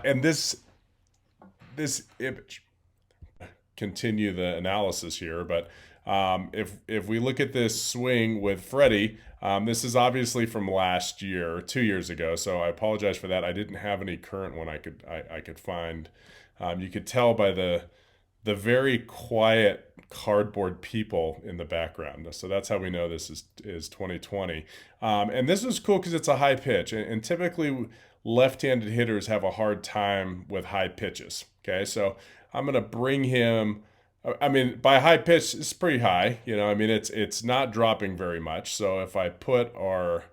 And this image, continue the analysis here, but if we look at this swing with Freddie, this is obviously from last year, 2 years ago. So I apologize for that. I didn't have any current one I could find. You could tell by the very quiet cardboard people in the background. So that's how we know this is 2020. And this is cool because it's a high pitch, and typically left-handed hitters have a hard time with high pitches. Okay, so I'm gonna bring him. I mean, by high pitch, it's pretty high. I mean it's not dropping very much. So if I put our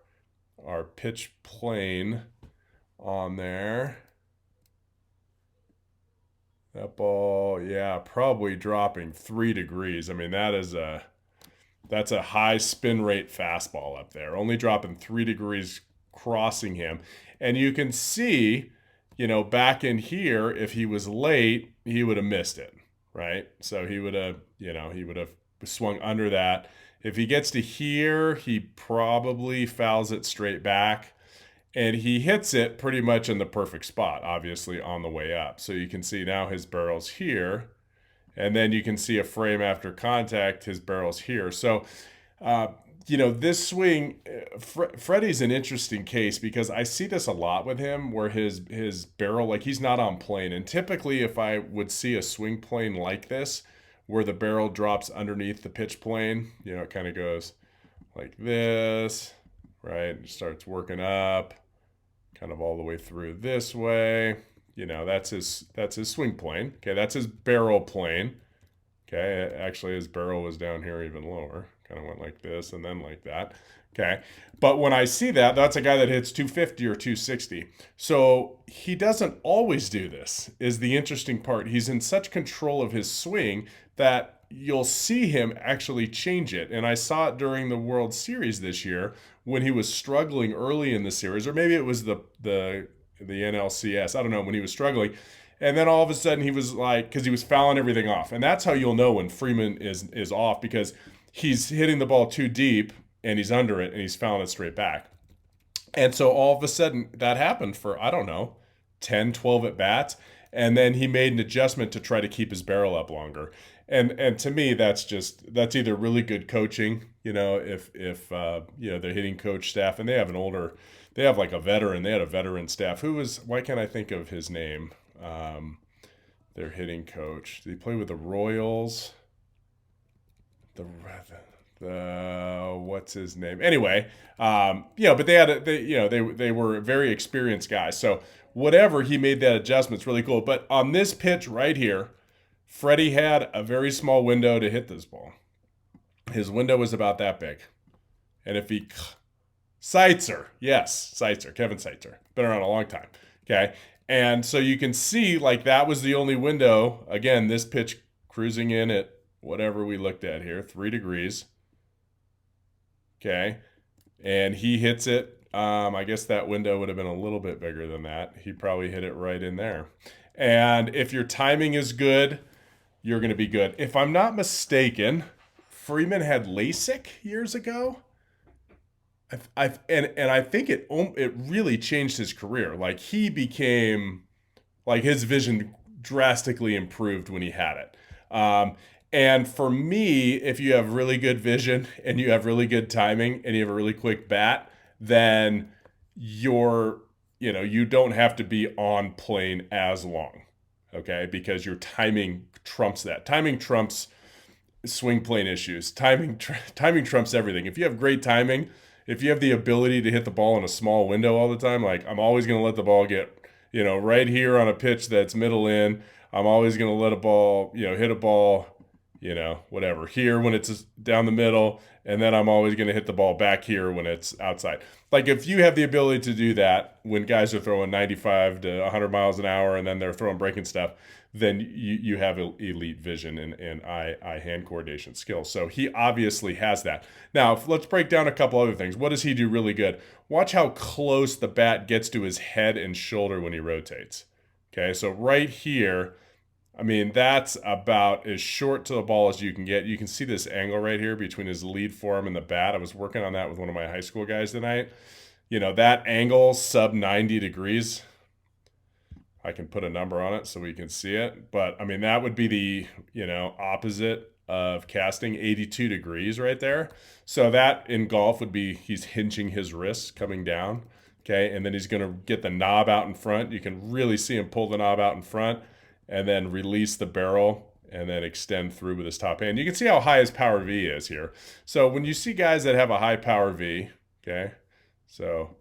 pitch plane on there, that ball, yeah, probably dropping 3 degrees. I mean, that's a high spin rate fastball up there, only dropping 3 degrees crossing him. And you can see, back in here, if he was late, he would have missed it, right? So he would have swung under that. If he gets to here, he probably fouls it straight back. And he hits it pretty much in the perfect spot, obviously on the way up. So you can see now his barrel's here. And then you can see a frame after contact, his barrel's here. So, this swing, Freddie's an interesting case because I see this a lot with him where his barrel, like he's not on plane. And typically, if I would see a swing plane like this, where the barrel drops underneath the pitch plane, it kind of goes like this, right? It starts working up, kind of all the way through this way. That's his swing plane. Okay, that's his barrel plane. Okay, actually his barrel was down here even lower. Kind of went like this and then like that. Okay, but when I see that, that's a guy that hits 250 or 260. So he doesn't always do this, is the interesting part. He's in such control of his swing that you'll see him actually change it. And I saw it during the World Series this year when he was struggling early in the series, or maybe it was the NLCS. I don't know, when he was struggling. And then all of a sudden he was like, because he was fouling everything off. And that's how you'll know when Freeman is off, because he's hitting the ball too deep and he's under it and he's fouling it straight back. And so all of a sudden that happened for, I don't know, 10, 12 at bats. And then he made an adjustment to try to keep his barrel up longer. And to me, that's either really good coaching, if the hitting coach staff, and they have like a veteran, they had a veteran staff why can't I think of his name? Their hitting coach. Did he play with the Royals? The what's his name? Anyway, but they were very experienced guys. So whatever, he made that adjustment. It's really cool. But on this pitch right here, Freddie had a very small window to hit this ball. His window was about that big. And if he Seitzer, yes, Seitzer, Kevin Seitzer, been around a long time. Okay. And so you can see like that was the only window. Again, this pitch cruising in at whatever we looked at here, 3 degrees. Okay. And he hits it. I guess that window would have been a little bit bigger than that. He probably hit it right in there. And if your timing is good, you're going to be good. If I'm not mistaken, Freeman had LASIK years ago. I think it really changed his career. Like he became, like his vision drastically improved when he had it. And for me, if you have really good vision and you have really good timing and you have a really quick bat, then you don't have to be on plane as long, okay? Because your timing trumps that. Timing trumps swing plane issues. Timing trumps everything. If you have great timing, if you have the ability to hit the ball in a small window all the time, like I'm always going to let the ball get, right here on a pitch that's middle in. I'm always going to let a ball, hit a ball, whatever, here when it's down the middle. And then I'm always going to hit the ball back here when it's outside. Like if you have the ability to do that when guys are throwing 95 to 100 miles an hour and then they're throwing breaking stuff, then you have elite vision and eye-hand coordination skills. So he obviously has that. Now, let's break down a couple other things. What does he do really good? Watch how close the bat gets to his head and shoulder when he rotates. Okay, so right here, I mean, that's about as short to the ball as you can get. You can see this angle right here between his lead forearm and the bat. I was working on that with one of my high school guys tonight. That angle, sub 90 degrees. I can put a number on it so we can see it. But I mean, that would be the, opposite of casting, 82 degrees right there. So that in golf would be he's hinging his wrists coming down. Okay. And then he's going to get the knob out in front. You can really see him pull the knob out in front and then release the barrel and then extend through with his top hand. You can see how high his power V is here. So when you see guys that have a high power V, okay, so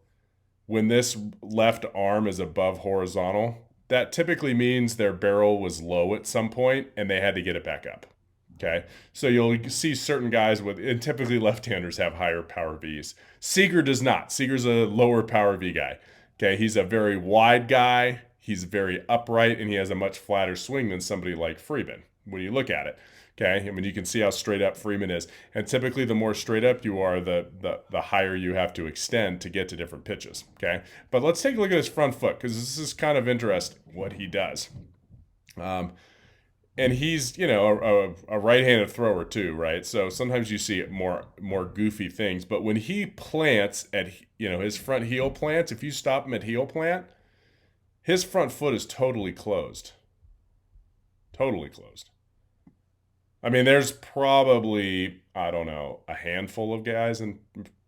when this left arm is above horizontal, that typically means their barrel was low at some point and they had to get it back up. Okay, so you'll see certain guys with, and typically left-handers have higher power Vs. Seager does not. Seager's a lower power V guy. Okay, he's a very wide guy. He's very upright, and he has a much flatter swing than somebody like Freeman when you look at it. Okay, I mean, you can see how straight up Freeman is. And typically, the more straight up you are, the higher you have to extend to get to different pitches. Okay, but let's take a look at his front foot because this is kind of interesting what he does. And he's, a right-handed thrower too, right? So sometimes you see more goofy things. But when he plants at, his front heel plants, if you stop him at heel plant, his front foot is totally closed. Totally closed. I mean, there's probably, I don't know, a handful of guys in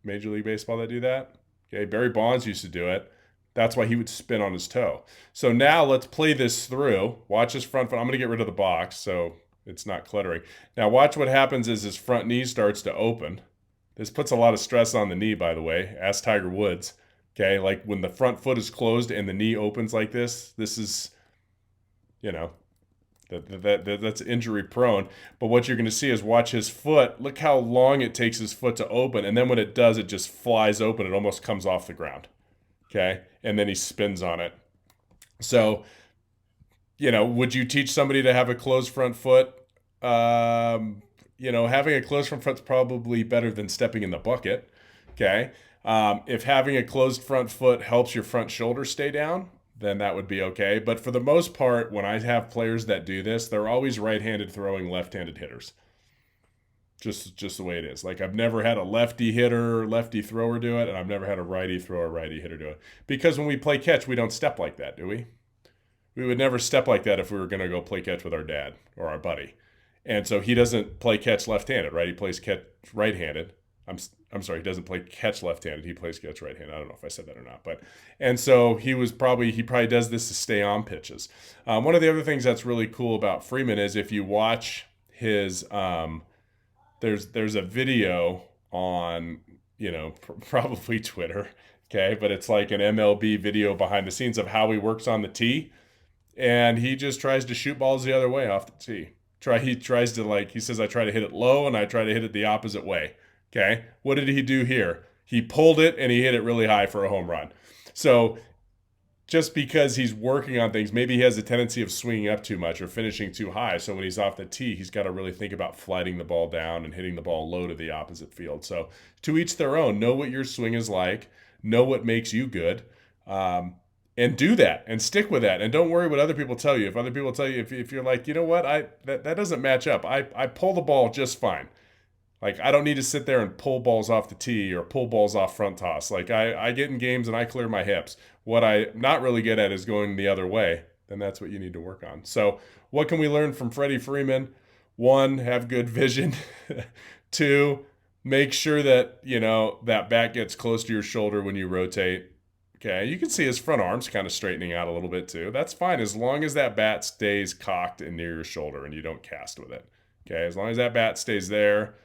Major League Baseball that do that. Okay, Barry Bonds used to do it. That's why he would spin on his toe. So now let's play this through. Watch his front foot. I'm going to get rid of the box so it's not cluttering. Now watch what happens is his front knee starts to open. This puts a lot of stress on the knee, by the way. Ask Tiger Woods. Okay, like when the front foot is closed and the knee opens like this is, that's injury prone. But what you're going to see is watch his foot. Look how long it takes his foot to open. And then when it does, it just flies open. It almost comes off the ground. Okay, and then he spins on it. So, would you teach somebody to have a closed front foot? Having a closed front foot's probably better than stepping in the bucket. Okay, if having a closed front foot helps your front shoulder stay down, then that would be okay. But for the most part, when I have players that do this, they're always right-handed throwing left-handed hitters. Just the way it is. Like I've never had a lefty thrower do it, and I've never had a righty thrower, righty hitter do it. Because when we play catch, we don't step like that, do we? We would never step like that if we were going to go play catch with our dad or our buddy. And so he doesn't play catch left-handed, right? He plays catch right-handed. I'm sorry, he doesn't play catch left-handed. He plays catch right-handed. I don't know if I said that or not, but and so he probably does this to stay on pitches. One of the other things that's really cool about Freeman is if you watch his there's a video on, probably Twitter, okay? But it's like an MLB video behind the scenes of how he works on the tee. And he just tries to shoot balls the other way off the tee. He tries to, he says, I try to hit it low and I try to hit it the opposite way, okay? What did he do here? He pulled it and he hit it really high for a home run. So just because he's working on things, maybe he has a tendency of swinging up too much or finishing too high. So when he's off the tee, he's got to really think about flighting the ball down and hitting the ball low to the opposite field. So to each their own. Know what your swing is like. Know what makes you good. And do that and stick with that. And don't worry what other people tell you. If other people tell you, if you're like, you know what, that doesn't match up. I pull the ball just fine. Like, I don't need to sit there and pull balls off the tee or pull balls off front toss. Like, I get in games and I clear my hips. What I'm not really good at is going the other way. Then that's what you need to work on. So what can we learn from Freddie Freeman? 1, have good vision. 2, make sure that, that bat gets close to your shoulder when you rotate. Okay, you can see his front arm's kind of straightening out a little bit too. That's fine as long as that bat stays cocked and near your shoulder and you don't cast with it. Okay, as long as that bat stays there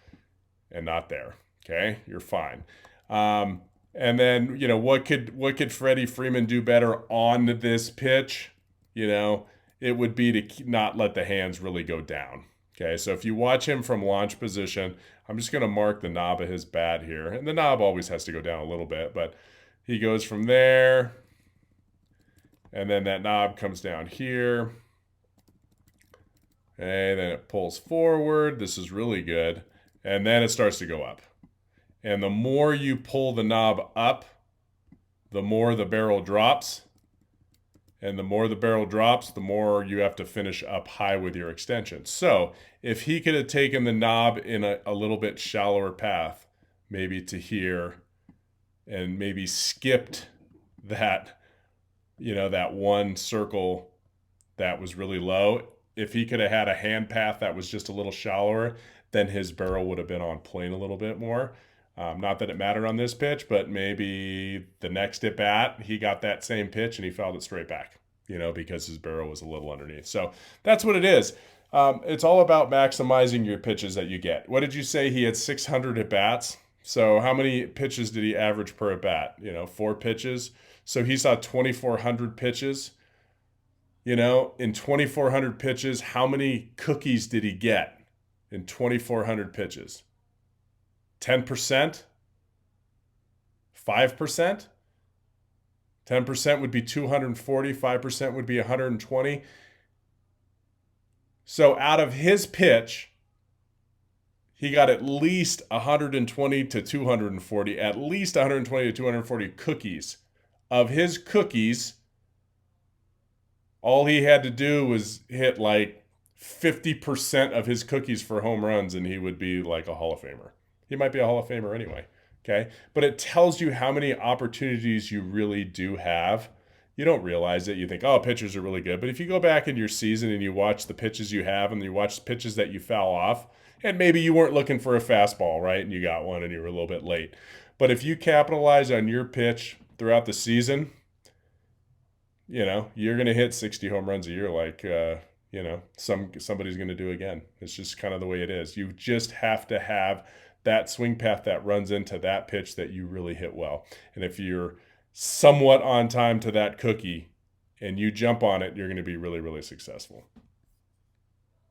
and not there. Okay, you're fine. And then, what could Freddie Freeman do better on this pitch? It would be to not let the hands really go down. Okay, so if you watch him from launch position, I'm just going to mark the knob of his bat here. And the knob always has to go down a little bit, but he goes from there, and then that knob comes down here. And then it pulls forward. This is really good. And then it starts to go up. And the more you pull the knob up, the more the barrel drops. And the more the barrel drops, the more you have to finish up high with your extension. So if he could have taken the knob in a little bit shallower path, maybe to here, and maybe skipped that, that one circle that was really low. If he could have had a hand path that was just a little shallower, then his barrel would have been on plane a little bit more. Not that it mattered on this pitch, but maybe the next at bat, he got that same pitch and he fouled it straight back, because his barrel was a little underneath. So that's what it is. It's all about maximizing your pitches that you get. What did you say? He had 600 at bats. So how many pitches did he average per at bat? 4 pitches. So he saw 2,400 pitches. In 2,400 pitches, how many cookies did he get in 2,400 pitches? 10%? 5%? 10% would be 240, 5% would be 120. So out of his pitch, he got at least 120 to 240, at least 120 to 240 cookies. Of his cookies, all he had to do was hit like 50% of his cookies for home runs, and he would be like a Hall of Famer. He might be a Hall of Famer anyway. Okay. But it tells you how many opportunities you really do have. You don't realize it. You think, oh, pitchers are really good. But if you go back in your season and you watch the pitches you have and you watch the pitches that you foul off, and maybe you weren't looking for a fastball, right? And you got one and you were a little bit late. But if you capitalize on your pitch throughout the season, you're going to hit 60 home runs a year like, somebody's going to do again. It's just kind of the way it is. You just have to have that swing path that runs into that pitch that you really hit well. And if you're somewhat on time to that cookie and you jump on it, you're going to be really, really successful.